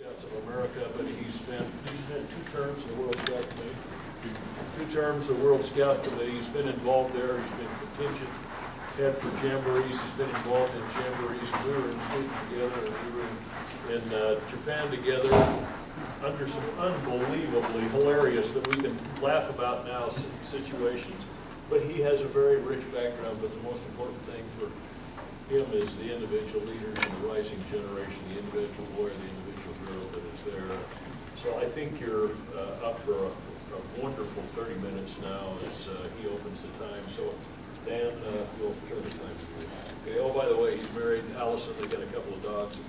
Scouts of America, but he's spent 2 terms in the World Scout Committee. 2 terms of the World Scout Committee. He's been involved there. He's been contingent head for jamborees. He's been involved in jamborees. We were in Sweden together, and we were in Japan together under some unbelievably hilarious that we can laugh about now situations. But he has a very rich background, but the most important thing for him is the individual leaders and the rising generation, the individual boy, the individual girl that is there. So I think you're up for a wonderful 30 minutes now as he opens the time. So Dan, you'll turn the time to you. Okay. Oh, by the way, he's married Allison. They got a couple of dogs. And,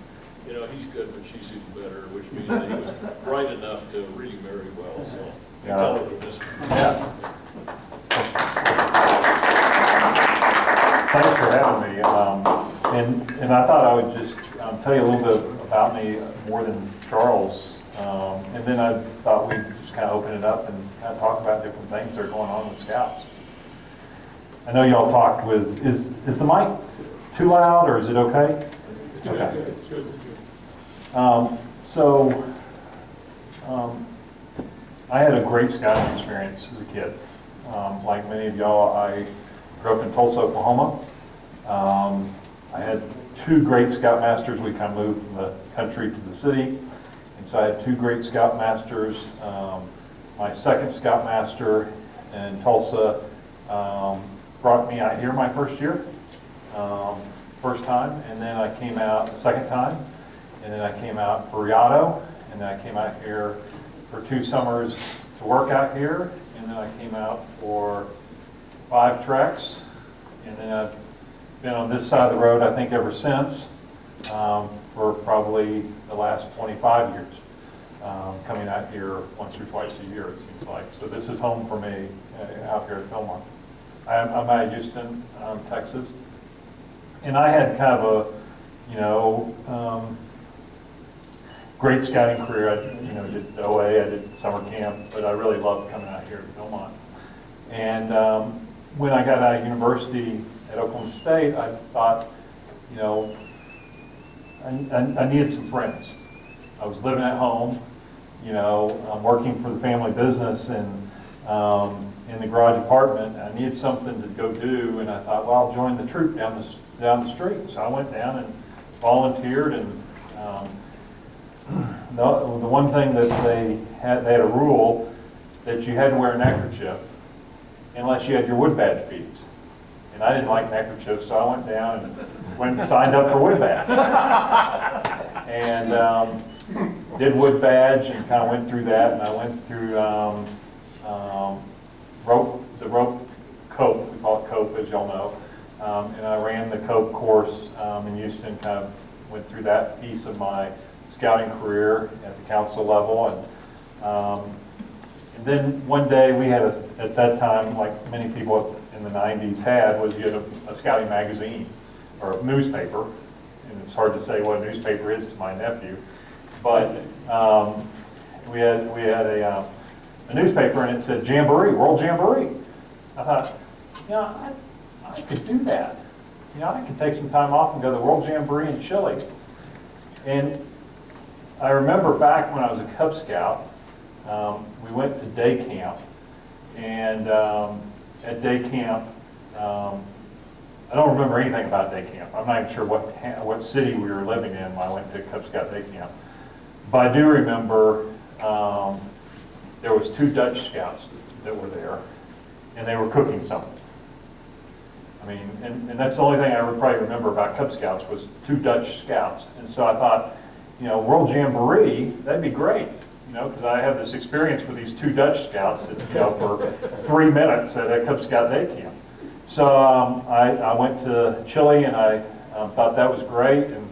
you know, he's good, but she's even better, which means that he was bright enough to really marry well. So Yeah. tell her this. Yeah. Thanks for having me. And I thought I would just tell you a little bit about me more than Charles. And then I thought we'd just kind of open it up and kind of talk about different things that are going on with Scouts. I know y'all talked with, is the mic too loud or is it okay? It's good. Okay. It's good. I had a great scouting experience as a kid. Like many of y'all, I grew up in Tulsa, Oklahoma. I had 2 great scoutmasters. We kind of moved from the country to the city. And so I had 2 great scoutmasters. My second scoutmaster in Tulsa brought me out here my first year, first time. And then I came out the second time. And then I came out for Rialto. And then I came out here for 2 summers to work out here. And then I came out for 5 treks. And then I've been on this side of the road, I think, ever since, for probably the last 25 years, coming out here once or twice a year, it seems like. So this is home for me out here at Philmont. I'm out of Houston, Texas. And I had kind of a, great scouting career. I did OA, I did summer camp, but I really loved coming out here to Philmont. And when I got out of university at Oklahoma State, I thought, I needed some friends. I was living at home, working for the family business and in the garage apartment. I needed something to go do, and I thought, well, I'll join the troop down the street. So I went down and volunteered, and the one thing that they had a rule that you had to wear a neckerchief unless you had your wood badge beads. And I didn't like neckerchiefs, so I went down and signed up for wood badge. And did wood badge and kind of went through that. And I went through the rope cope, we call it cope, as y'all know. And I ran the cope course in Houston, kind of went through that piece of my scouting career at the council level. And then one day we had, at that time, like many people in the 90s had, was you had a scouting magazine or a newspaper. And it's hard to say what a newspaper is to my nephew. But we had a newspaper, and it said Jamboree, World Jamboree. I thought, I could do that. I could take some time off and go to the World Jamboree in Chile. And I remember back when I was a Cub Scout, we went to day camp, and at day camp, I don't remember anything about day camp. I'm not even sure what city we were living in when I went to Cub Scout day camp. But I do remember there was 2 Dutch Scouts that were there, and they were cooking something. I mean, and that's the only thing I would probably remember about Cub Scouts was 2 Dutch Scouts. And so I thought, World Jamboree, that'd be great, because I have this experience with these 2 Dutch Scouts that, for 3 minutes at a Cub Scout day camp. So I went to Chile, and I thought that was great. And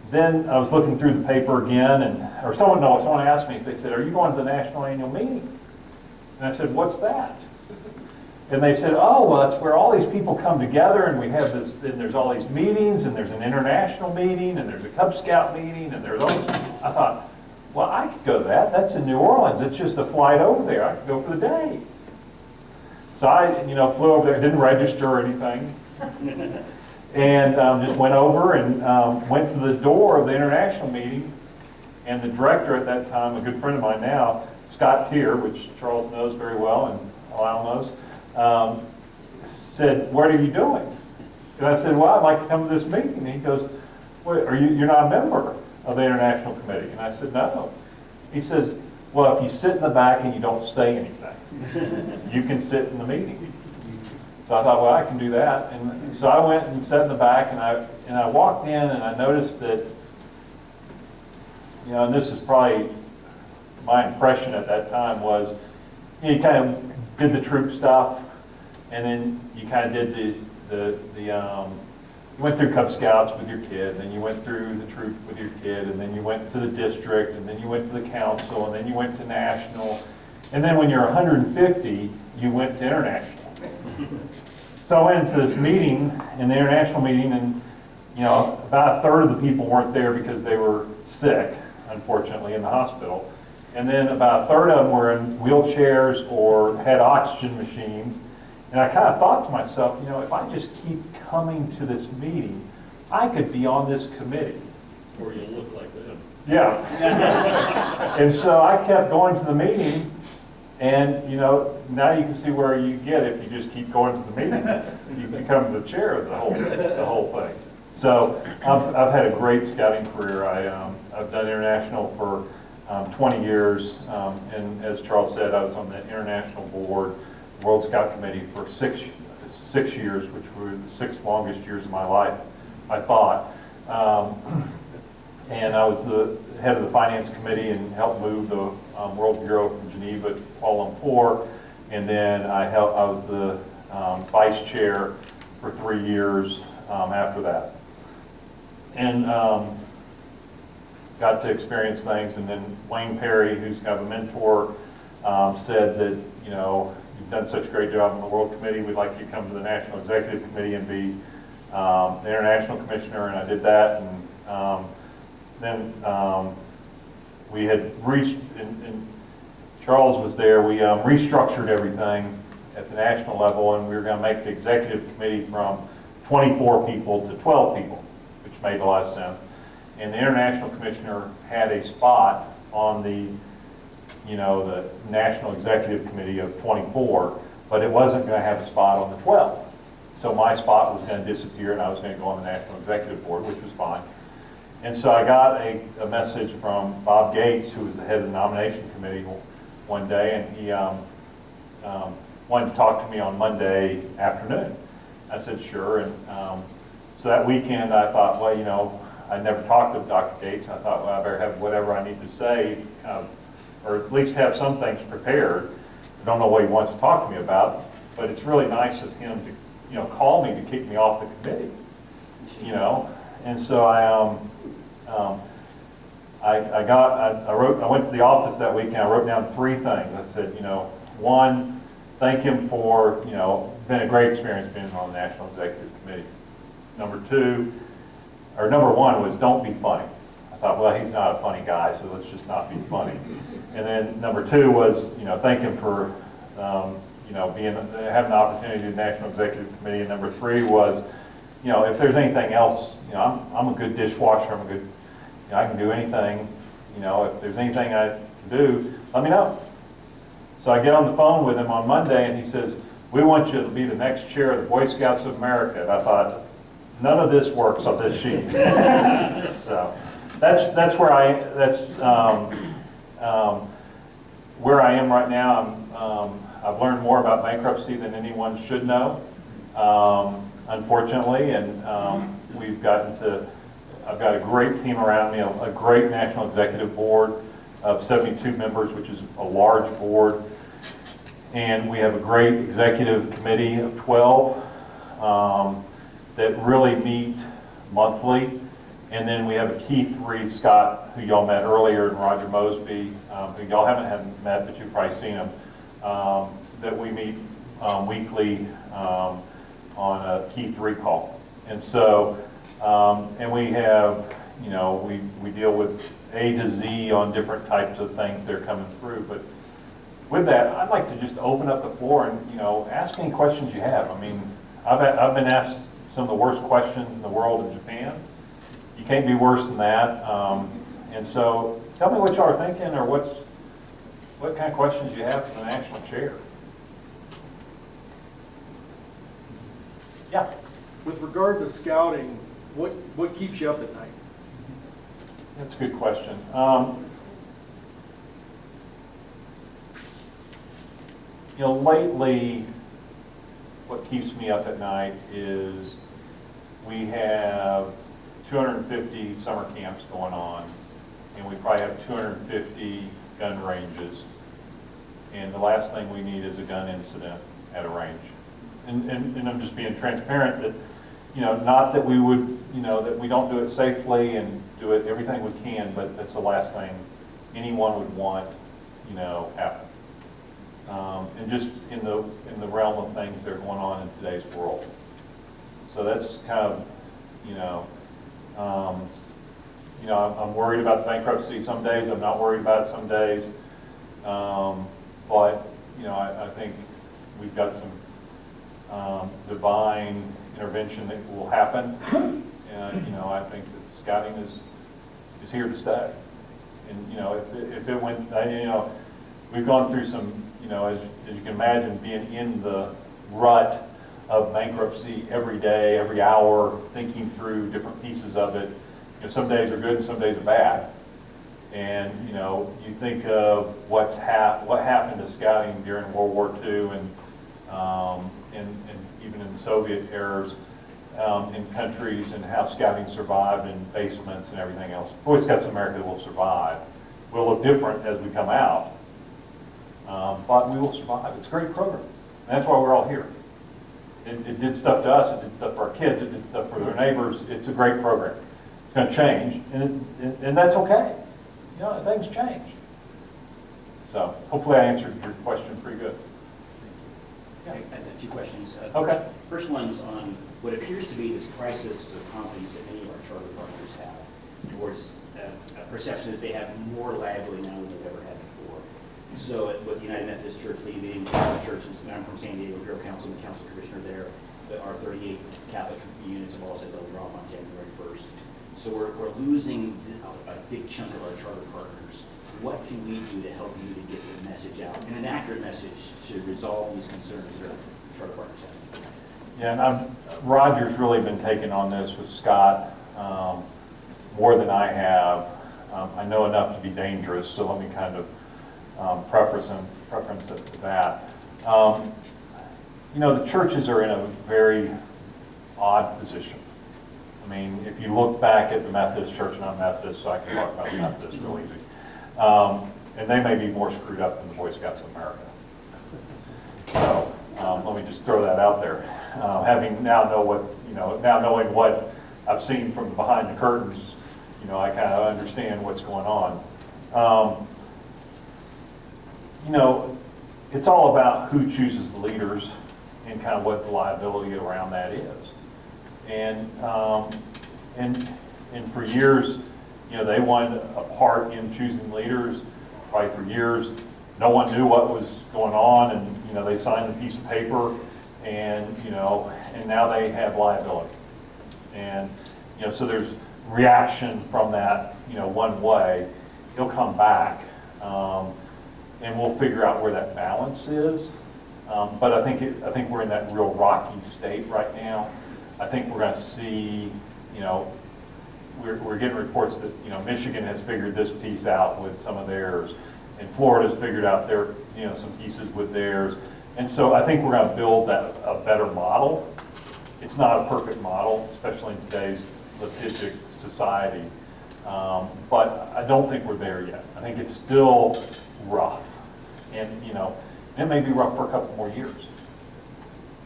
then I was looking through the paper again, or someone asked me, they said, "Are you going to the national annual meeting?" And I said, "What's that?" And they said, "Oh, well, that's where all these people come together, and we have this, and there's all these meetings, and there's an international meeting, and there's a Cub Scout meeting, and there's all." I thought, well, I could go to that. That's in New Orleans. It's just a flight over there. I could go for the day. So I, flew over there, didn't register or anything. And just went over and went to the door of the international meeting, and the director at that time, a good friend of mine now, Scott Tier, which Charles knows very well and Lyle knows, said, "What are you doing?" And I said, "Well, I'd like to come to this meeting." And he goes, "Wait, you're not a member of the international committee?" And I said, "No." He says, "Well, if you sit in the back and you don't say anything, you can sit in the meeting." So I thought, well, I can do that. And so I went and sat in the back, and I walked in, and I noticed that, you know, and this is probably my impression at that time was, you know, you kind of did the troop stuff, and then you kind of did you went through Cub Scouts with your kid, and then you went through the troop with your kid, and then you went to the district, and then you went to the council, and then you went to national, and then when you're 150, you went to international. So I went into this meeting, in the international meeting, and you know, about a third of the people weren't there because they were sick, unfortunately, in the hospital. And then about a third of them were in wheelchairs or had oxygen machines. And I kind of thought to myself, you know, if I just keep coming to this meeting, I could be on this committee. Or you'll look like them. Yeah. And so I kept going to the meeting, and you know, now you can see where you get if you just keep going to the meeting. You become the chair of the whole thing. So I've had a great scouting career. I've done international for 20 years, and as Charles said, I was on the international board, World Scout Committee for six years, which were the 6 longest years of my life, I thought. And I was the head of the finance committee and helped move the World Bureau from Geneva to Kuala Lumpur. And then I was the vice chair for 3 years after that. And got to experience things. And then Wayne Perry, who's kind of a mentor, said that, you know, you've done such a great job on the World Committee, we'd like you to come to the National Executive Committee and be the International Commissioner, and I did that. And then we had reached, and Charles was there, we restructured everything at the national level, and we were going to make the Executive Committee from 24 people to 12 people, which made a lot of sense. And the International Commissioner had a spot on the, you know, the National Executive Committee of 24, but it wasn't going to have a spot on the 12. So my spot was going to disappear, and I was going to go on the National Executive Board, which was fine. And so I got a message from Bob Gates, who was the head of the nomination committee, one day, and he wanted to talk to me on Monday afternoon. I said, sure. And so that weekend I thought, well, you know, I never talked to Dr. Gates. I thought, well, I better have whatever I need to say, or at least have some things prepared. I don't know what he wants to talk to me about, but it's really nice of him to, you know, call me to kick me off the committee, you know. And so I went to the office that weekend. I wrote down 3 things. I said, you know, 1, thank him for, you know, been a great experience being on the National Executive Committee. Number 1 was don't be funny. I thought, well, he's not a funny guy, so let's just not be funny. And then number 2 was, you know, thank him for, you know, having the opportunity to do the National Executive Committee. And number 3 was, you know, if there's anything else, you know, I'm a good dishwasher. I'm a good, you know, I can do anything. You know, if there's anything I can do, let me know. So I get on the phone with him on Monday, and he says, we want you to be the next chair of the Boy Scouts of America. And I thought, none of this works on this sheet. So that's where where I am right now. I've learned more about bankruptcy than anyone should know, unfortunately, and I've got a great team around me, a great National Executive Board of 72 members, which is a large board, and we have a great Executive Committee of 12 that really meet monthly. And then we have a key 3, Scott, who y'all met earlier, and Roger Mosby, who y'all haven't met, but you've probably seen him, that we meet weekly on a key 3 call. And so, and we have, you know, we deal with A to Z on different types of things that are coming through. But with that, I'd like to just open up the floor and, you know, ask any questions you have. I mean, I've been asked some of the worst questions in the world in Japan. You can't be worse than that. And so tell me what y'all are thinking, or what kind of questions you have for the national chair. Yeah. With regard to scouting, what keeps you up at night? That's a good question. Lately, what keeps me up at night is we have 250 summer camps going on, and we probably have 250 gun ranges. And the last thing we need is a gun incident at a range. And I'm just being transparent that, not that we would, that we don't do it safely and do it everything we can, but that's the last thing anyone would want, happen. And just in the realm of things that are going on in today's world. So that's kind of, I'm worried about bankruptcy some days. I'm not worried about it some days. But I think we've got some divine intervention that will happen. And I think that scouting is here to stay. And if it went, we've gone through some, as you can imagine, being in the rut of bankruptcy every day, every hour, thinking through different pieces of it. Some days are good and some days are bad. And you think of what happened to scouting during World War II and even in the Soviet eras in countries, and how scouting survived in basements and everything else. Boy Scouts of America will survive. We'll look different as we come out, but we will survive. It's a great program, and that's why we're all here. It did stuff to us. It did stuff for our kids. It did stuff for their neighbors. It's a great program. It's going to change, and that's okay. Things change. So hopefully I answered your question pretty good. I have two questions. Okay. First one's on what appears to be this crisis of confidence that many of our charter partners have towards a perception that they have more liability now than they've ever had before. So with the United Methodist Church leaving, the church, and I'm from San Diego, Bureau Council, and the council commissioner there, our 38 Catholic units have all said they'll drop on January 1st. So we're losing a big chunk of our charter partners. What can we do to help you to get the message out, and an accurate message to resolve these concerns that our charter partners have? Yeah, and Roger's really been taking on this with Scott more than I have. I know enough to be dangerous, so let me kind of preference it to that. The churches are in a very odd position. I mean, if you look back at the Methodist Church, and I'm Methodist, so I can talk about the Methodist real easy. And they may be more screwed up than the Boy Scouts of America. So let me just throw that out there. Having now knowing what I've seen from behind the curtains, I kind of understand what's going on. It's all about who chooses the leaders and kind of what the liability around that is. And for years, they wanted a part in choosing leaders. Probably for years, no one knew what was going on, and they signed a piece of paper, and now they have liability. And so there's reaction from that, one way. It'll come back, and we'll figure out where that balance is. But I think we're in that real rocky state right now. I think we're going to see, we're getting reports that, Michigan has figured this piece out with some of theirs, and Florida's figured out their, some pieces with theirs. And so I think we're going to build a better model. It's not a perfect model, especially in today's litigious society. But I don't think we're there yet. I think it's still rough. And, it may be rough for a couple more years.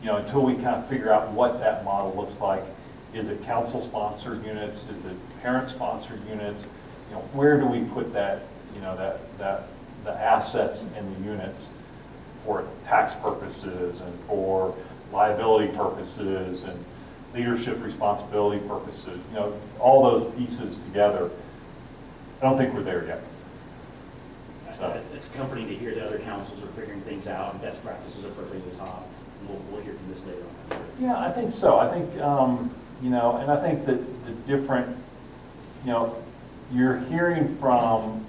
Until we kind of figure out what that model looks like. Is it council-sponsored units? Is it parent-sponsored units? Where do we put that, the assets in the units for tax purposes and for liability purposes and leadership responsibility purposes? All those pieces together. I don't think we're there yet. So. It's comforting to hear that other councils are figuring things out, and best practices are perfectly top. We'll hear from this later on, I'm sure. Yeah, I think so. I think, you know, and I think that the different, you know, you're hearing from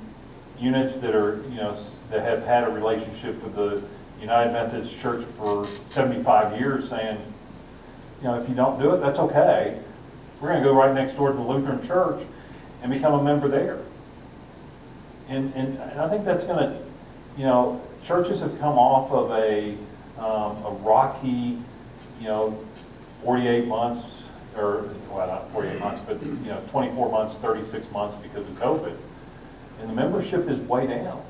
units that are, you know, that have had a relationship with the United Methodist Church for 75 years saying, you know, if you don't do it, that's okay. We're going to go right next door to the Lutheran Church and become a member there. And I think that's going to, you know, churches have come off of a rocky, you know, 48 months, or, well, not 48 months, but, you know, 24 months, 36 months because of COVID. And the membership is way down.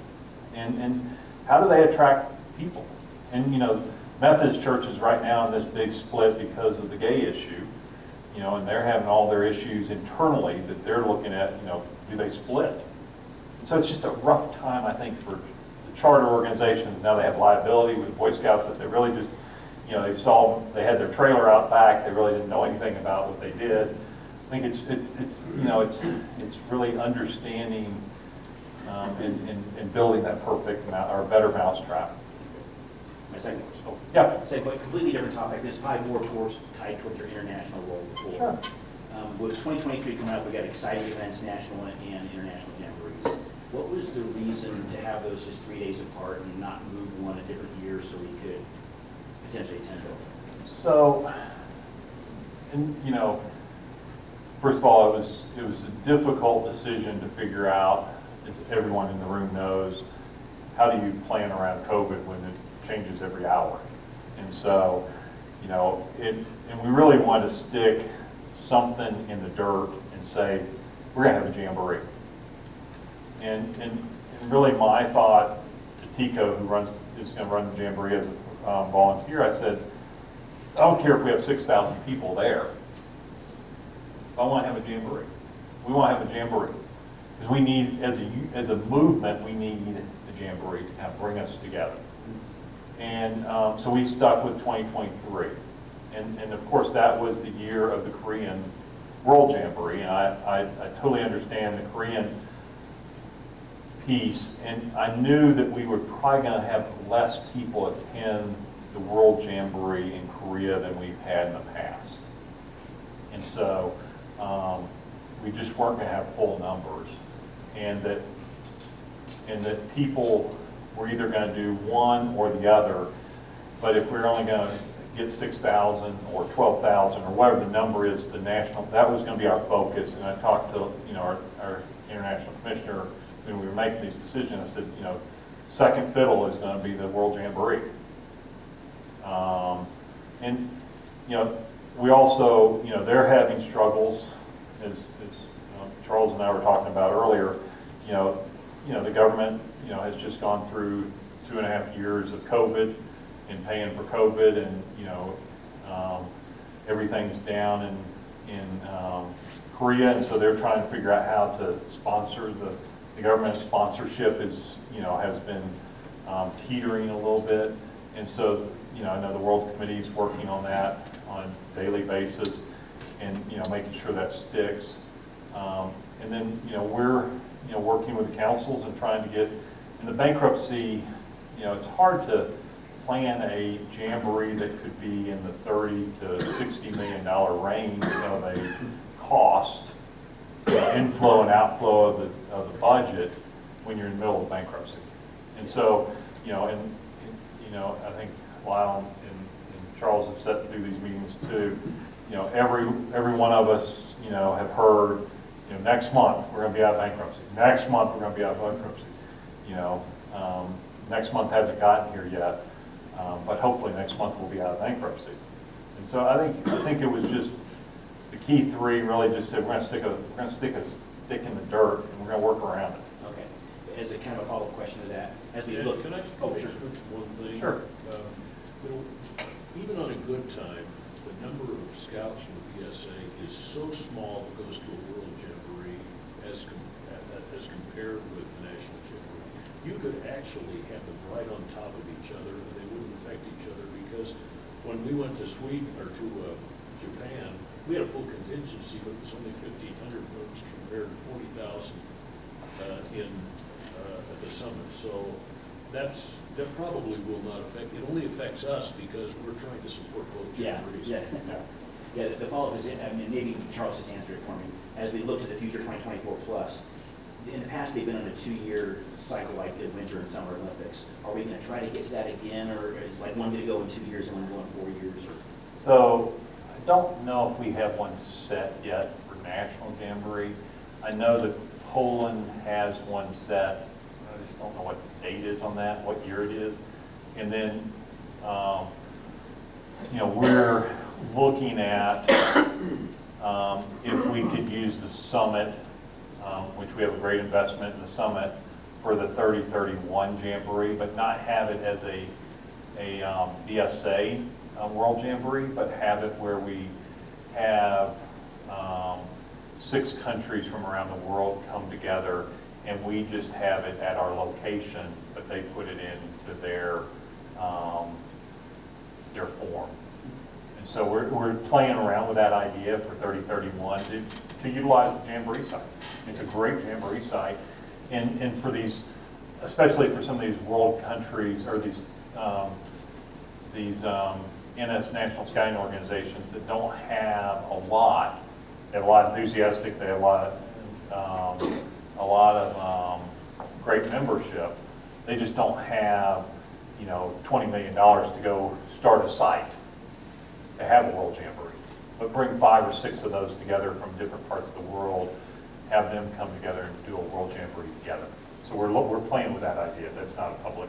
And how do they attract people? And, you know, Methodist churches right now in this big split because of the gay issue, you know, and they're having all their issues internally that they're looking at, you know, do they split? And so it's just a rough time, I think, for the charter organizations. Now they have liability with Boy Scouts that they really just, you know, they had their trailer out back, they really didn't know anything about what they did. I think it's you know, it's really understanding and building that perfect or better mousetrap. My second question. So, yeah. Same, but completely different topic. This is probably more tied towards your international role before. Sure. With 2023 coming up, we got exciting events, national and international jamborees. What was the reason to have those just 3 days apart and not move one a different year so we could potentially attend both? So, and you know, first of all, it was a difficult decision to figure out, as everyone in the room knows, how do you plan around COVID when it changes every hour? And so, you know, and we really wanted to stick something in the dirt and say, we're going to have a jamboree. And really my thought to Tico, who is going to run the jamboree as a volunteer, I said, I don't care if we have 6,000 people there. I want to have a jamboree. We want to have a jamboree. Because we need, as a movement, we need the jamboree to kind of bring us together. And so we stuck with 2023. And of course, that was the year of the Korean World Jamboree. And I totally understand the Korean piece. And I knew that we were probably going to have less people attend the World Jamboree in Korea than we've had in the past. And so we just weren't going to have full numbers. And that people were either going to do one or the other. But if we're only going to get 6,000 or 12,000 or whatever the number is, the national, that was going to be our focus. And I talked to, you know, our international commissioner when we were making these decisions. I said, you know, second fiddle is going to be the World Jamboree. And you know, we also, you know, they're having struggles, as Charles and I were talking about earlier. You know, the government, you know, has just gone through 2.5 years of COVID and paying for COVID, and you know, everything's down in Korea, and so they're trying to figure out how to sponsor the government sponsorship is, you know, has been teetering a little bit, and so, you know, I know the World Committee is working on that on a daily basis, and you know, making sure that sticks. And then, you know, we're, you know, working with the councils and trying to get in the bankruptcy. You know, it's hard to plan a jamboree that could be in the $30 to $60 million range of a cost, inflow and outflow of the budget when you're in the middle of bankruptcy. And so, you know, and you know, I think Lyle and Charles have sat through these meetings too. You know, every one of us, you know, have heard, you know, next month we're going to be out of bankruptcy. Next month we're going to be out of bankruptcy. You know, next month hasn't gotten here yet, but hopefully next month we'll be out of bankruptcy. And so I think it was just the key three really just said we're going to stick a stick in the dirt and we're going to work around it. Okay. As a kind of a follow-up question to that, as we look. Can I finish with one thing? Sure. You know, even on a good time, the number of scouts from the BSA is so small that goes to a world jamboree as compared with the national jamboree. You could actually have them right on top of each other and they wouldn't affect each other, because when we went to Sweden or to Japan, we had a full contingency, but it was only 1,500 votes compared to 40,000 at the summit. So that probably will not affect, it only affects us because we're trying to support both Yeah, jamborees. yeah, yeah. The follow-up is, I mean, maybe Charles just answered it for me. As we look to the future 2024 plus, in the past they've been on a 2-year cycle like the Winter and Summer Olympics. Are we going to try to get to that again, or is like one going to go in 2 years and one going in 4 years? Or? So I don't know if we have one set yet for National Jamboree. I know that Poland has one set. I just don't know what the date is on that, what year it is. And then, we're looking at if we could use the summit, which we have a great investment in the summit, for the 30-31 Jamboree, but not have it as a BSA World Jamboree, but have it where we have 6 countries from around the world come together, and we just have it at our location, but they put it into their form. And so we're playing around with that idea for 30-31 to utilize the Jamboree site. It's a great Jamboree site, and for these, especially for some of these world countries or these NS National Scouting organizations that don't have a lot. They have a lot of enthusiastic. They have a lot of great membership. They just don't have, $20 million to go start a site to have a World Jamboree. But bring 5 or 6 of those together from different parts of the world, have them come together and do a World Jamboree together. So we're playing with that idea. That's not public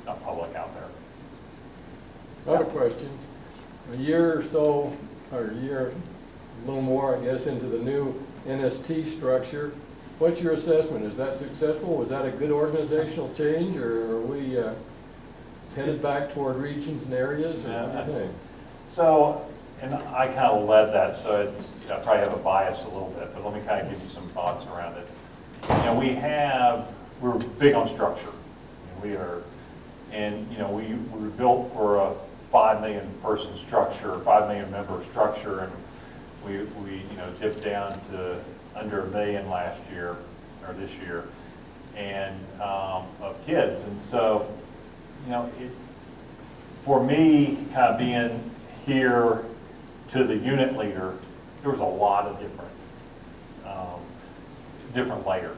out there. Another question. A year or so, or a year, a little more, I guess, into the new NST structure, what's your assessment? Is that successful? Was that a good organizational change, or are we headed back toward regions and areas? Or what do you think? So, and I kind of led that, so I probably have a bias a little bit, but let me kind of give you some thoughts around it. We're big on structure. We are, and we were built for a 5 million person structure, 5 million member structure, and we dipped down to under 1 million last year, or this year, and of kids. And so, for me, kind of being here to the unit leader, there was a lot of different layers,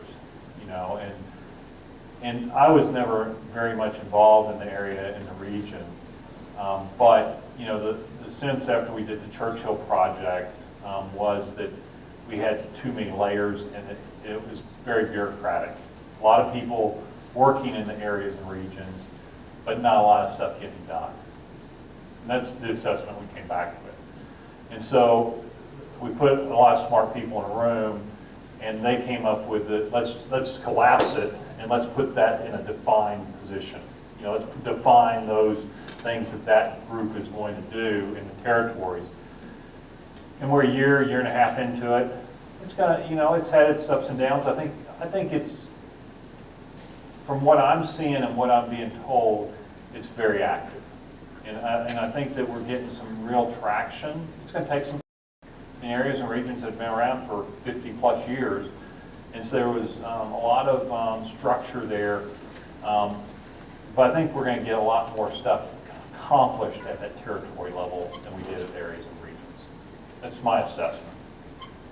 and I was never very much involved in the area, in the region, but the sense after we did the Churchill project was that we had too many layers, and it was very bureaucratic. A lot of people working in the areas and regions, but not a lot of stuff getting done. And that's the assessment we came back with. And so we put a lot of smart people in a room, and they came up with let's collapse it, and let's put that in a defined position. Let's define those things that group is going to do in the territories. And we're a year and a half into it. It's got, it's had its ups and downs. I think it's, from what I'm seeing and what I'm being told, it's very active. And I think that we're getting some real traction. It's going to take some in areas and regions that have been around for 50 plus years. And so there was a lot of structure there. But I think we're going to get a lot more stuff accomplished at that territory level than we did at areas and regions. That's my assessment.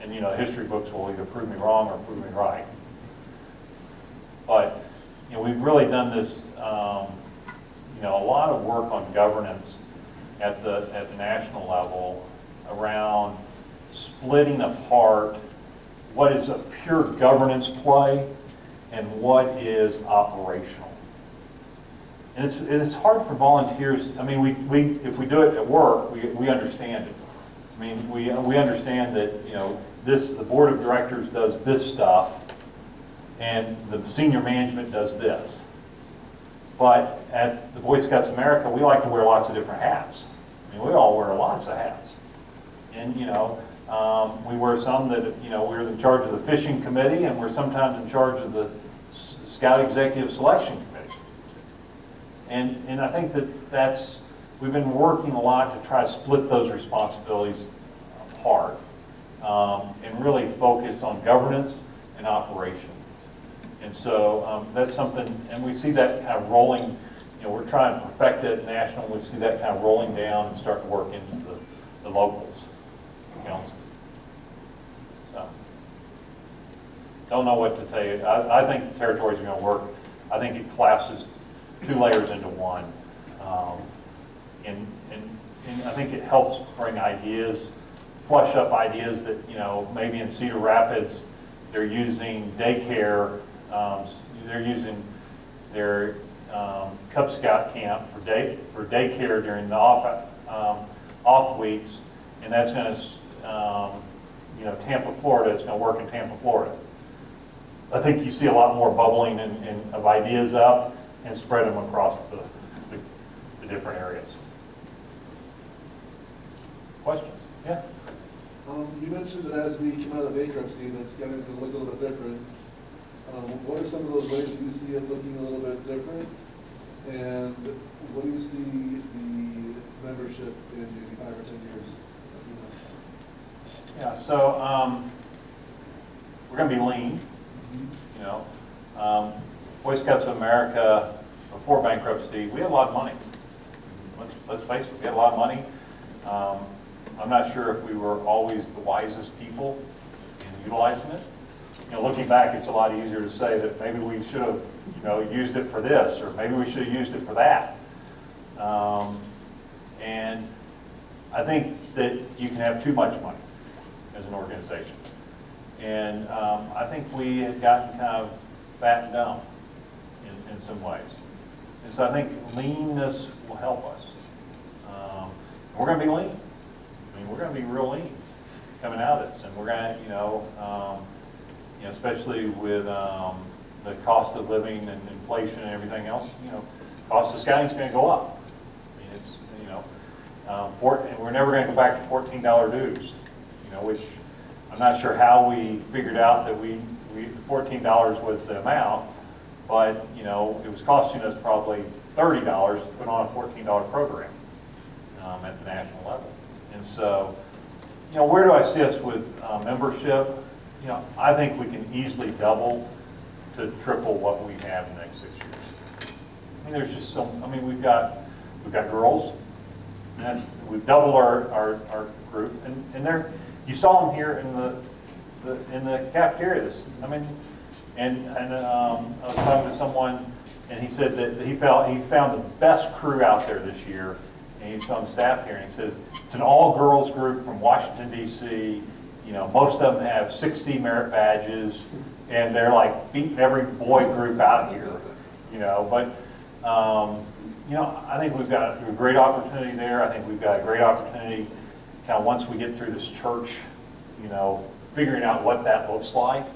And history books will either prove me wrong or prove me right. But we've really done this, a lot of work on governance at the national level around splitting apart what is a pure governance play and what is operational. And it's hard for volunteers. I mean, we if we do it at work, we understand it. I mean, we understand that the board of directors does this stuff, and the senior management does this. But at the Boy Scouts of America, we like to wear lots of different hats. I mean, we all wear lots of hats, and we wear some that we're in charge of the fishing committee, and we're sometimes in charge of the Scout Executive Selection Committee. And I think that's we've been working a lot to try to split those responsibilities apart and really focus on governance and operations. And so that's something, and we see that kind of rolling, we're trying to perfect it national, we see that kind of rolling down and start to work into the locals, councils. So, don't know what to tell you. I think the territories are going to work. I think it collapses 2 layers into one. And I think it helps bring ideas, flush up ideas that, maybe in Cedar Rapids, they're using daycare, they're using their Cub Scout camp for daycare during the off weeks, and that's going to, Tampa, Florida, it's going to work in Tampa, Florida. I think you see a lot more bubbling of ideas up and spread them across the different areas. Questions? Yeah? You mentioned that as we come out of bankruptcy, that scouting is going to look a little bit different. What are some of those ways that you see it looking a little bit different? And what do you see the membership in maybe 5 or 10 years? Yeah, so we're going to be lean. Boy Scouts of America, before bankruptcy, we had a lot of money. Let's face it, we had a lot of money. I'm not sure if we were always the wisest people in utilizing it. Looking back, it's a lot easier to say that maybe we should have, used it for this, or maybe we should have used it for that. And I think that you can have too much money as an organization. And I think we had gotten kind of fat and dumb in some ways. And so I think leanness will help us. We're going to be lean. I mean, we're going to be real lean coming out of this. And we're going to, especially with the cost of living and inflation and everything else, cost of scouting is going to go up. I mean, it's, and we're never going to go back to $14 dues, which I'm not sure how we figured out that $14 was the amount, but, it was costing us probably $30 to put on a $14 program at the national level. And so, where do I see us with membership? I think we can easily double to triple what we have in the next 6 years. I mean, there's just we've got girls, and we've doubled our group, and you saw them here in the cafeteria. I was talking to someone, and he said that he found the best crew out there this year, and he's on staff here, and he says it's an all-girls group from Washington, D.C. Most of them have 60 merit badges, and they're like beating every boy group out here, But, I think we've got a great opportunity there. I think we've got a great opportunity kind of once we get through this church, figuring out what that looks like.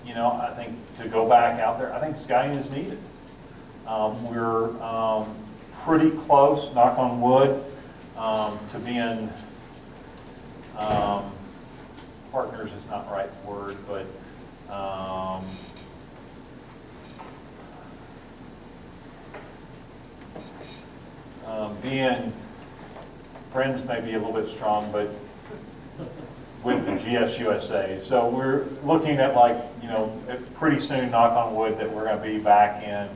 I think to go back out there, I think scouting is needed. We're pretty close, knock on wood, to being partners is not the right word, but being friends may be a little bit strong, but with the GSUSA. So we're looking at pretty soon, knock on wood, that we're going to be back in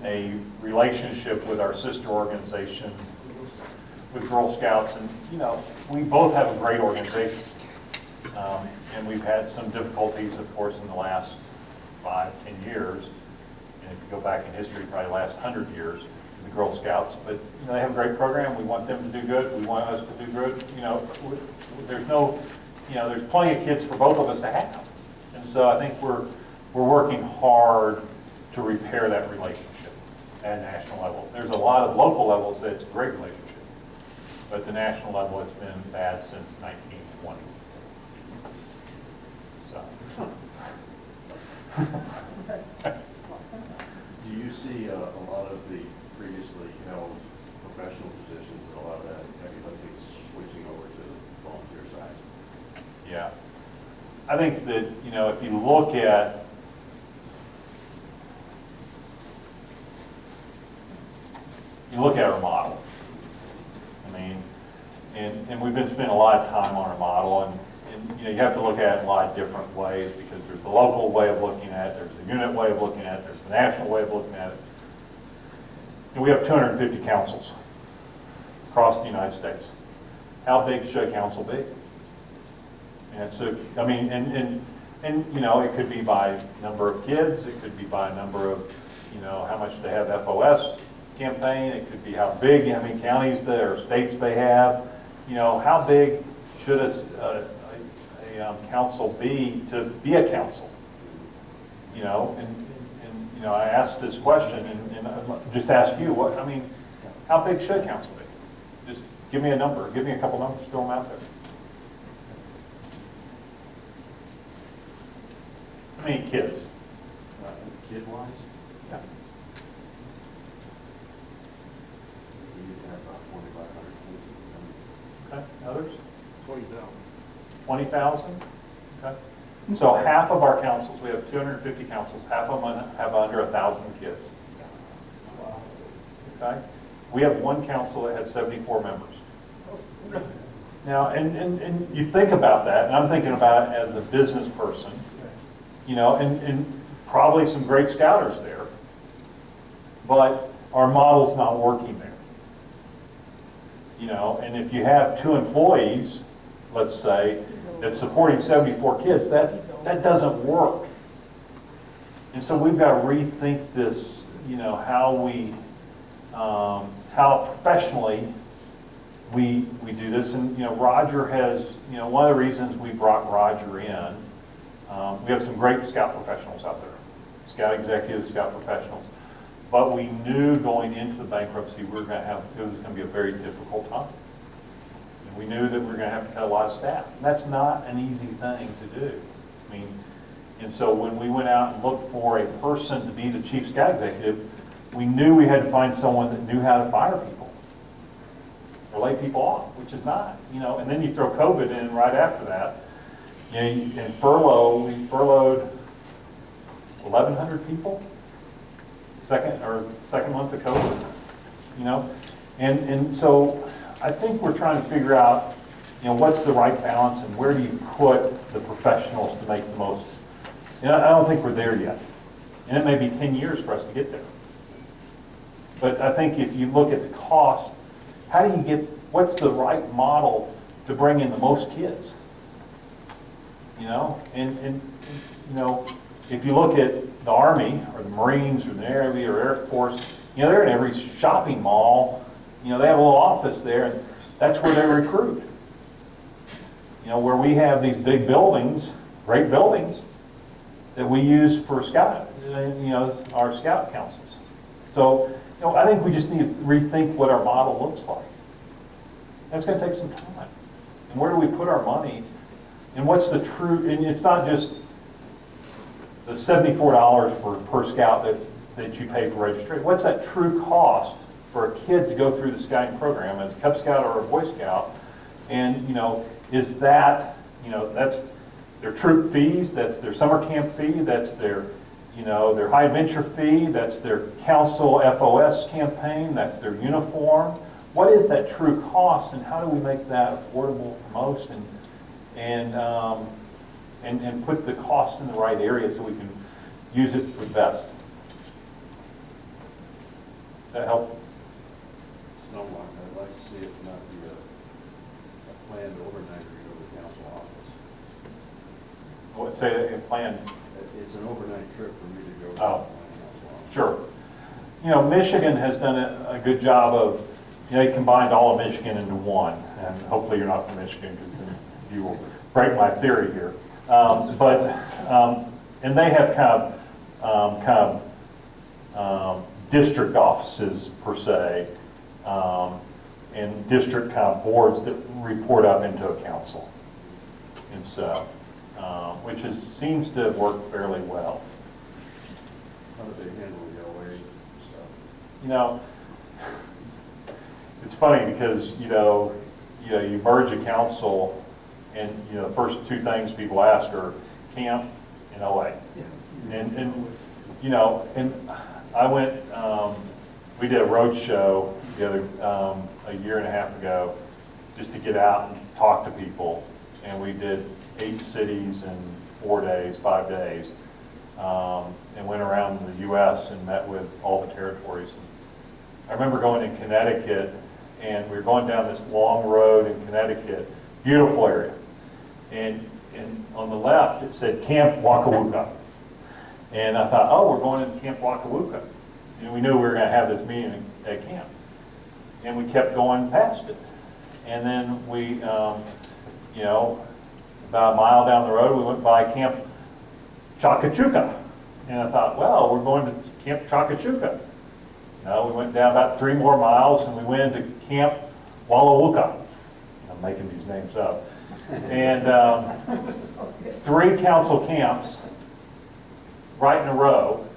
a relationship with our sister organization, with Girl Scouts. And, we both have a great organization. And we've had some difficulties, of course, in the last 5, 10 years. And if you go back in history, probably the last 100 years, the Girl Scouts. But, they have a great program. We want them to do good. We want us to do good. There's plenty of kids for both of us to have. And so I think we're working hard to repair that relationship at a national level. There's a lot of local levels that it's a great relationship. But at the national level, it's been bad since 1920. So. Do you see a lot of the previously held professional positions and a lot of that heavy lifting switching over to the volunteer side? Yeah. I think that, if you look at our model, and we've been spending a lot of time on our model, and you know, you have to look at it in a lot of different ways, because there's the local way of looking at it, there's the unit way of looking at it, there's the national way of looking at it. And we have 250 councils across the United States. How big should a council be? And so, I mean, and you know, it could be by number of kids, it could be by number of, you know, how much they have FOS campaign, it could be how big, how many counties there or states they have. You know, how big should a council be to be a council? You know, and you know, I asked this question, and I just ask you, what, I mean, how big should a council be? Just give me a number, give me a couple numbers, throw them out there. How many kids? Kid-wise, Yeah. you need to have about 2,500 kids. Okay, others? 20,000. 20,000? Okay. So half of our councils, we have 250 councils, half of them have under 1,000 kids. Okay? We have one council that had 74 members. Now, and you think about that, and I'm thinking about it as a business person, you know, and probably some great scouters there, but our model's not working there. You know, and if you have 2 employees, let's say, that's supporting 74 kids, that doesn't work. And so we've got to rethink this, you know, how professionally we do this. And, you know, Roger has, you know, one of the reasons we brought Roger in, we have some great scout professionals out there, scout executives, scout professionals. But we knew going into the bankruptcy it was going to be a very difficult time. And we knew that we were going to have to cut a lot of staff. And that's not an easy thing to do. I mean, and so when we went out and looked for a person to be the chief scout executive, we knew we had to find someone that knew how to fire people or lay people off, which is not, you know. And then you throw COVID in right after that. You know, and we furloughed 1,100 people, second month of COVID, you know. And so I think we're trying to figure out, you know, what's the right balance and where do you put the professionals to make the most. And I don't think we're there yet. And it may be 10 years for us to get there. But I think if you look at the cost, how do you get, what's the right model to bring in the most kids? You know, and you know, if you look at the Army or the Marines or the Navy or Air Force, you know, they're in every shopping mall. You know, they have a little office there, and that's where they recruit. You know, where we have these big buildings, great buildings, that we use for scout, you know, our scout councils. So, you know, I think we just need to rethink what our model looks like. That's going to take some time. And where do we put our money? And what's the true, and it's not just the $74 per scout that you pay for registration. What's that true cost for a kid to go through the scouting program as a Cub Scout or a Boy Scout? And, you know, is that, you know, that's their troop fees, that's their summer camp fee, that's their, you know, their high adventure fee, that's their council FOS campaign, that's their uniform. What is that true cost, and how do we make that affordable for most, and put the cost in the right area so we can use it for the best? Does that help? Somewhat, I'd like to see it not be a planned overnight or go to the council office. I would say a plan. It's an overnight trip for me to go to the Oh. council office. Sure. You know, Michigan has done a good job of, you know, they combined all of Michigan into one. And hopefully you're not from Michigan, because then you will break my theory here. And they have kind of district offices per se, and district kind of boards that report up into a council. And so, which seems to work fairly well. How do they handle the LA stuff? You know, it's funny because, you know, you merge a council, and, you know, the first 2 things people ask are camp and LA. And you know, and I went, we did a road show together a year and a half ago just to get out and talk to people. And we did 8 cities in 4 days, 5 days, and went around the U.S. and met with all the territories. I remember going in Connecticut, and we were going down this long road in Connecticut, beautiful area, and on the left it said Camp Wakawuka, and I thought, oh, we're going to Camp Wakawuka, and we knew we were going to have this meeting at camp, and we kept going past it, and then we, you know, about a mile down the road, we went by Camp Chakachuka, and I thought, well, we're going to Camp Chakachuka. No, we went down about 3 more miles, and we went into Camp Wallawuka. I'm making these names up. And 3 council camps right in a row.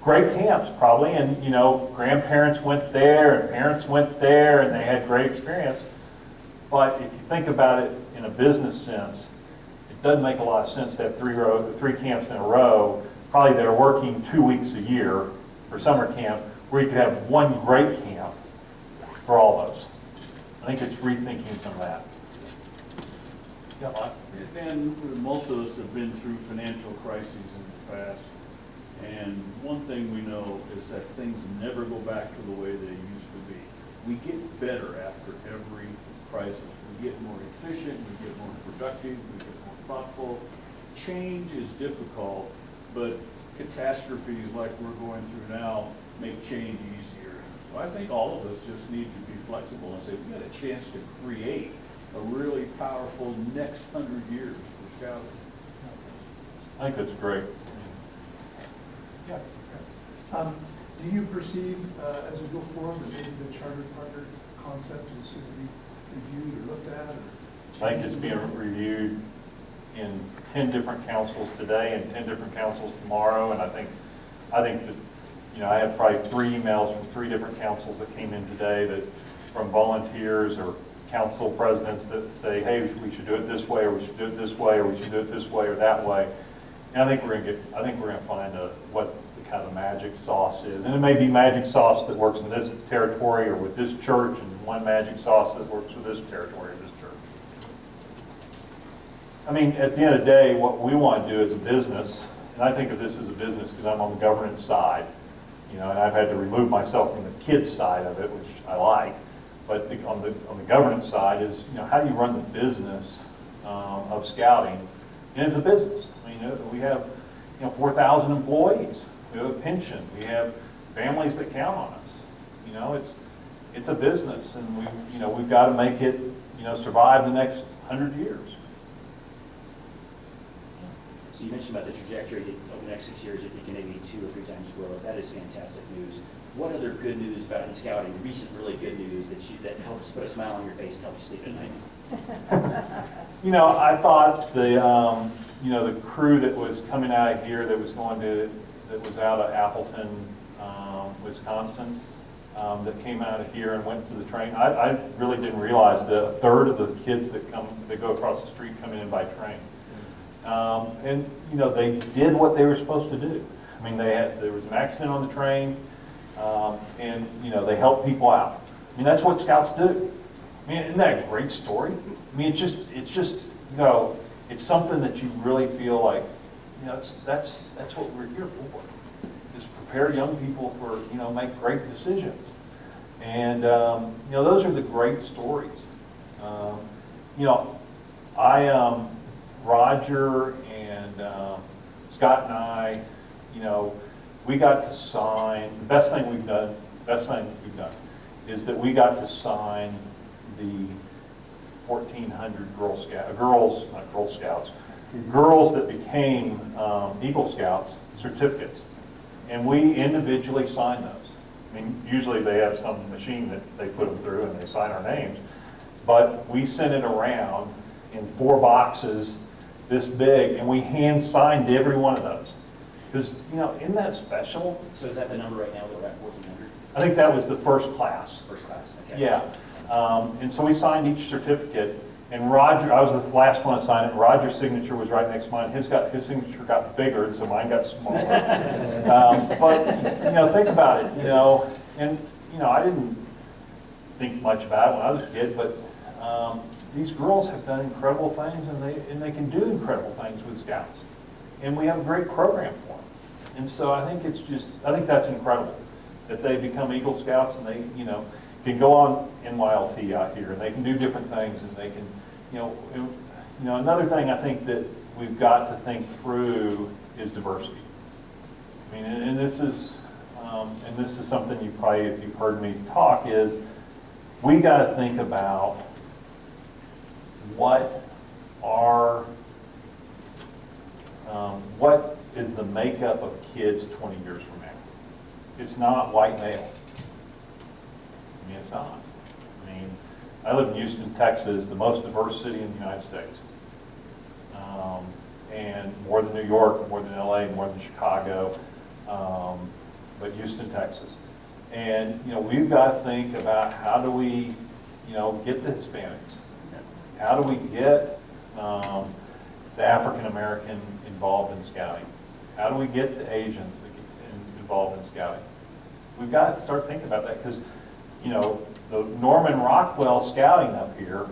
Great camps, probably, and, you know, grandparents went there, and parents went there, and they had great experience. But if you think about it in a business sense, it doesn't make a lot of sense to have 3 camps in a row, probably that are working 2 weeks a year for summer camp, where you could have 1 great camp for all those. I think it's rethinking some of that. Yeah, Mike? And most of us have been through financial crises in the past. And one thing we know is that things never go back to the way they used to be. We get better after every crisis. We get more efficient, we get more productive, we get more thoughtful. Change is difficult, but catastrophes like we're going through now make change easier. So I think all of us just need to be flexible and say, we got a chance to create a really powerful next 100 years for Scouting. I think that's great. Yeah. Do you perceive, as we go forward, that maybe the charter partner concept is going to be reviewed or looked at? Or I think it's being reviewed in 10 different councils today and 10 different councils tomorrow, and I think that, you know, I have probably 3 emails from 3 different councils that came in today, that from volunteers or council presidents that say, hey, we should do it this way, or we should do it this way, or we should do it this way or that way. And I think we're going to find what the kind of magic sauce is, and it may be magic sauce that works in this territory or with this church, and one magic sauce that works with this territory or this church. I mean, at the end of the day, what we want to do as a business, and I think of this as a business because I'm on the governance side, you know, and I've had to remove myself from the kids side of it, which I like, but on the governance side is, you know, how do you run the business of scouting? And it's a business. I mean, we have, you know, 4,000 employees. We have a pension. We have families that count on us. You know, it's a business, and we've got to make it, you know, survive the next 100 years. So you mentioned about the trajectory that over the next 6 years, if you can maybe 2 or 3 times grow. That is fantastic news. What other good news about in Scouting, recent really good news that helps put a smile on your face and help you sleep at night? You know, I thought the crew that was coming out of here that was out of Appleton, Wisconsin, that came out of here and went to the train. I really didn't realize that a third of the kids that go across the street come in by train. And you know, they did what they were supposed to do. I mean, there was an accident on the train, and you know, they helped people out. I mean, that's what Scouts do. I mean, isn't that a great story? I mean, it's just you know, it's something that you really feel like, you know, that's what we're here for. Just prepare young people for, you know, make great decisions. And you know, those are the great stories. You know, Roger and Scott and I, you know, we got to sign, the best thing we've done is that we got to sign the 1,400 girls that became Eagle Scouts certificates. And we individually signed those. I mean, usually they have some machine that they put them through and they sign our names. But we sent it around in 4 boxes this big, and we hand signed every one of those. Because, you know, isn't that special? So is that the number right now that we're at, 1,400? I think that was the first class. First class, okay. Yeah. And so we signed each certificate, and Roger, I was the last one to sign it, and Roger's signature was right next to mine. His signature got bigger, and so mine got smaller. But, you know, think about it, you know, and, you know, I didn't think much about it when I was a kid, but, these girls have done incredible things, and they can do incredible things with Scouts. And we have a great program for them. And so I think I think that's incredible, that they become Eagle Scouts and they, can go on NYLT out here, and they can do different things, and they can, another thing I think that we've got to think through is diversity. I mean, and this is something you probably, if you've heard me talk, is we got to think about what is the makeup of kids 20 years from now. It's not white male. I mean, it's not. I mean, I live in Houston, Texas, the most diverse city in the United States. And more than New York, more than LA, more than Chicago, but Houston, Texas. And, we've got to think about how do we, get the Hispanics? How do we get the African American involved in scouting? How do we get the Asians involved in scouting? We've got to start thinking about that because, the Norman Rockwell scouting up here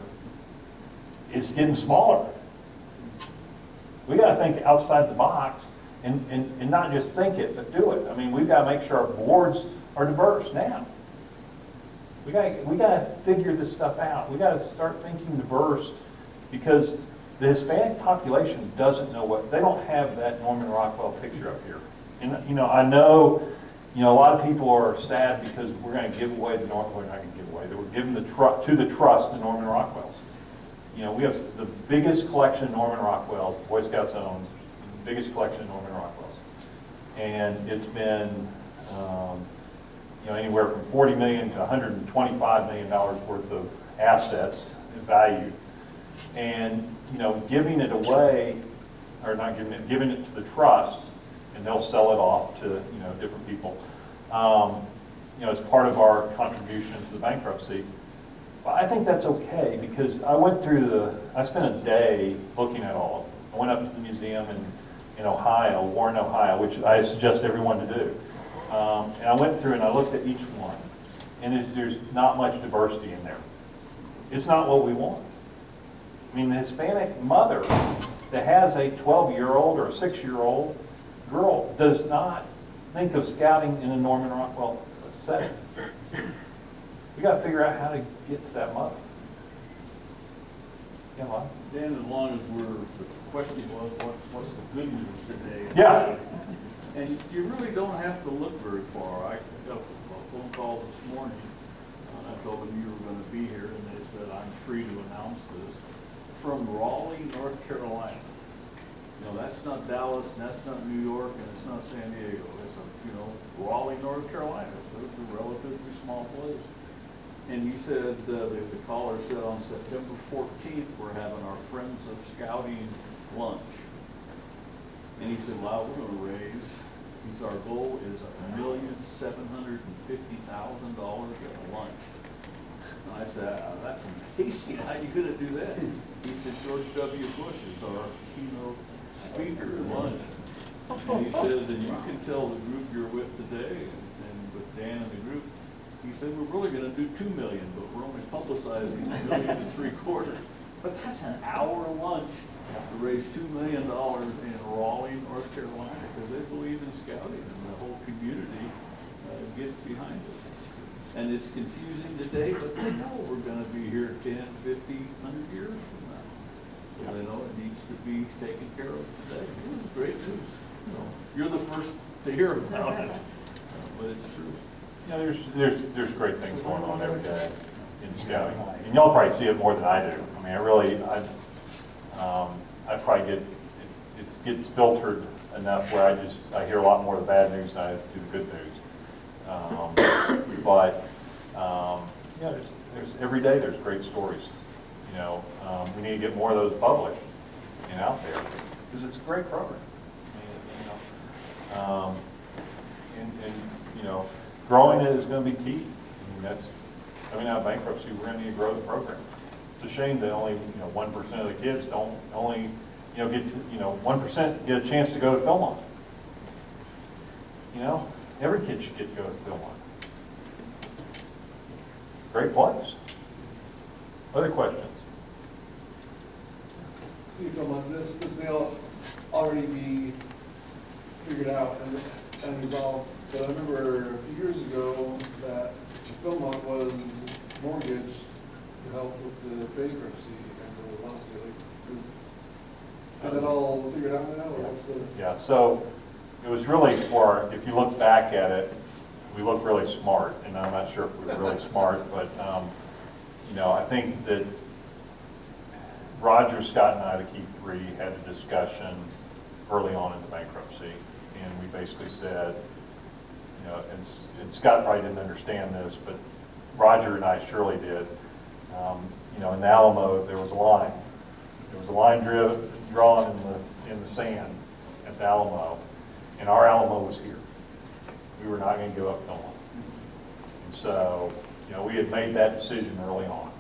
is getting smaller. We got to think outside the box and not just think it, but do it. I mean, we've got to make sure our boards are diverse now. We got to figure this stuff out. We got to start thinking diverse because the Hispanic population doesn't know they don't have that Norman Rockwell picture up here. And, I know, a lot of people are sad because we're going to give away we're not going to give away, we're giving to the trust the Norman Rockwells. We have the biggest collection of Norman Rockwells, the Boy Scouts own, the biggest collection of Norman Rockwells. And it's been, anywhere from $40 million to $125 million worth of assets and value. And, giving it away, or not giving it to the trust, and they'll sell it off to, different people, as part of our contribution to the bankruptcy. But I think that's okay because I spent a day looking at all of them. I went up to the museum in Ohio, Warren, Ohio, which I suggest everyone to do. And I went through and I looked at each one, and there's not much diversity in there. It's not what we want. I mean, the Hispanic mother that has a 12-year-old or a 6-year-old girl does not think of scouting in a Norman Rockwell setting. We got to figure out how to get to that mother. Yeah, well. Dan, as long as the question was, what's the good news today? Yeah. And you really don't have to look very far. I got a phone call this morning. I told them you were going to be here, and they said, I'm free to announce this, from Raleigh, North Carolina. That's not Dallas, and that's not New York, and it's not San Diego. It's Raleigh, North Carolina. So it's a relatively small place. And he said, the caller said on September 14th, we're having our Friends of Scouting lunch. And he said, wow, we're going to raise, our goal is $1,750,000 at lunch. And I said, that's amazing. How you going to do that? He said, George W. Bush is our keynote speaker at lunch. And he said, and you can tell the group you're with today, and with Dan and the group, he said, we're really going to do $2 million, but we're only publicizing $1.75 million. But that's an hour lunch to raise $2 million in Raleigh, North Carolina, because they believe in scouting, and the whole community gets behind it. And it's confusing today, but they know we're going to be here 10, 50, 100 years from now. So they know it needs to be taken care of today. It was great news. You're the first to hear about it, but it's true. There's great things going on every day in scouting, and y'all probably see it more than I do. I mean, I probably it gets filtered enough where I hear a lot more of the bad news than I do the good news. There's every day there's great stories. We need to get more of those published and out there because it's a great program. Growing it is going to be key. I mean, coming out of bankruptcy, we're going to need to grow the program. It's a shame that only 1% of the kids don't only get to, 1% get a chance to go to Philmont. Every kid should get to go to Philmont. Great place. Other questions? Philmont, this may already be figured out and resolved, but I remember a few years ago that Philmont was mortgaged to help with the bankruptcy and the lawsuit. Is it all figured out now, or what's the? Yeah, so it was really for, if you look back at it, we look really smart, and I'm not sure if we were really smart, but, you know, I think that Roger, Scott, and I, the key three, had a discussion early on in the bankruptcy, and we basically said, you know, and Scott probably didn't understand this, but Roger and I surely did. You know, in the Alamo, there was a line. There was a line drawn in the sand at the Alamo, and our Alamo was here. We were not going to give up Philmont. And so, you know, we had made that decision early on.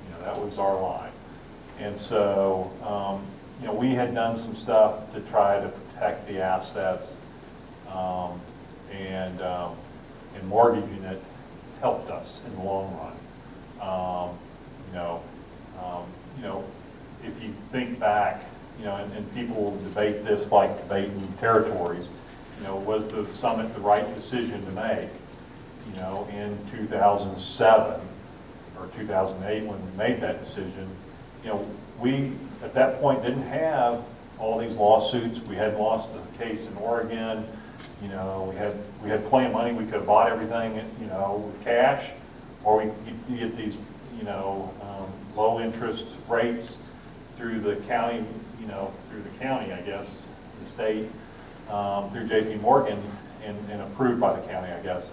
You know, that was our line. And so, you know, we had done some stuff to try to protect the assets, and mortgaging it helped us in the long run. You know, if you think back, you know, and people debate this like debating territories, you know, was the summit the right decision to make? You know, in 2007 or 2008 when we made that decision, you know, we at that point didn't have all these lawsuits. We hadn't lost the case in Oregon. You know, we had plenty of money. We could have bought everything, you know, with cash, or we could get these, you know, low interest rates through the county, you know, through the county, I guess, the state, through J.P. Morgan, and approved by the county, I guess.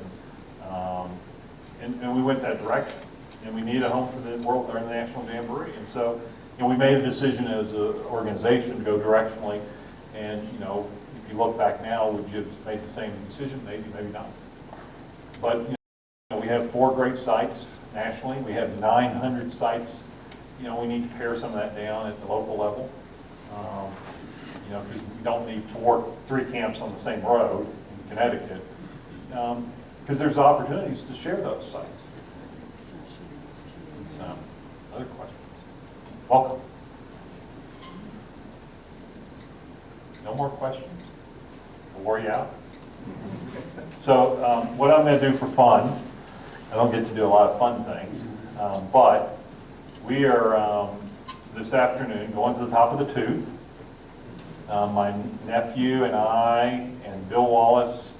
And we went that direction. And we need a home for the World or the National Jamboree. And so, you know, we made a decision as an organization to go directionally. And, you know, if you look back now, would you have made the same decision? Maybe, maybe not. But, you know, we have 4 great sites nationally. We have 900 sites. You know, we need to pare some of that down at the local level. You know, because we don't need 3 camps on the same road in Connecticut. Because there's opportunities to share those sites. So, other questions? Welcome. No more questions? We'll wore you out? So what I'm going to do for fun, I don't get to do a lot of fun things, but we are this afternoon going to the top of the tooth. My nephew and I and Bill Wallace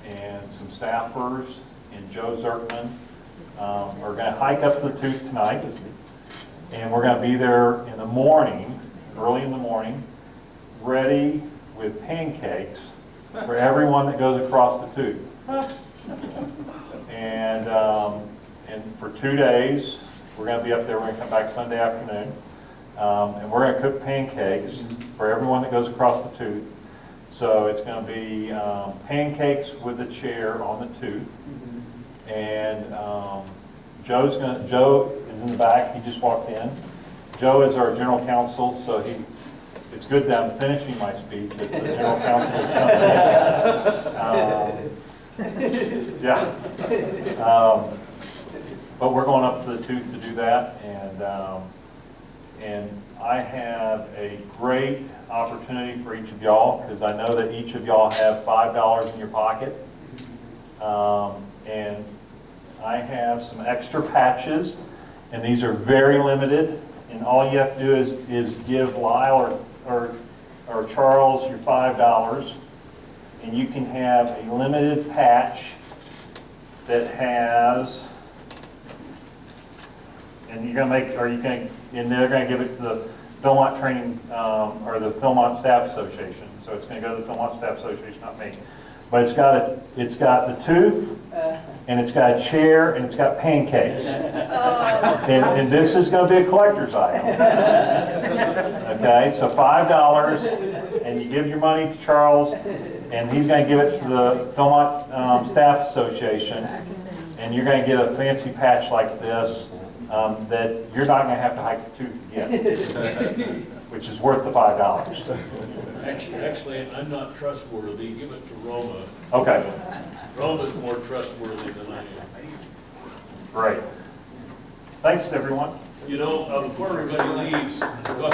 and some staffers and Joe Zerkman are going to hike up the tooth tonight, and we're going to be there in the morning, early in the morning, ready with pancakes for everyone that goes across the tooth. And for 2 days, we're going to be up there. We're going to come back Sunday afternoon, and we're going to cook pancakes for everyone that goes across the tooth. So it's going to be pancakes with a chair on the tooth. And Joe is in the back. He just walked in. Joe is our general counsel, so it's good that I'm finishing my speech as the general counsel is coming. But we're going up to the tooth to do that, and I have a great opportunity for each of y'all, because I know that each of y'all have $5 in your pocket. And I have some extra patches, and these are very limited, and all you have to do is give Lyle or Charles your $5, and you can have a limited patch that has, and you're going to make, or you can, and they're going to give it to the Philmont Training, or the Philmont Staff Association. So it's going to go to the Philmont Staff Association, not me. But it's got the tooth, and it's got a chair, and it's got pancakes. And this is going to be a collector's item. Okay, so $5, and you give your money to Charles, and he's going to give it to the Philmont Staff Association, and you're going to get a fancy patch like this that you're not going to have to hike the tooth to get, which is worth the $5. Actually, I'm not trustworthy. Give it to Roma. Okay. Roma's more trustworthy than I am. Great. Thanks, everyone. You know, before everybody leaves, before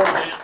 Dan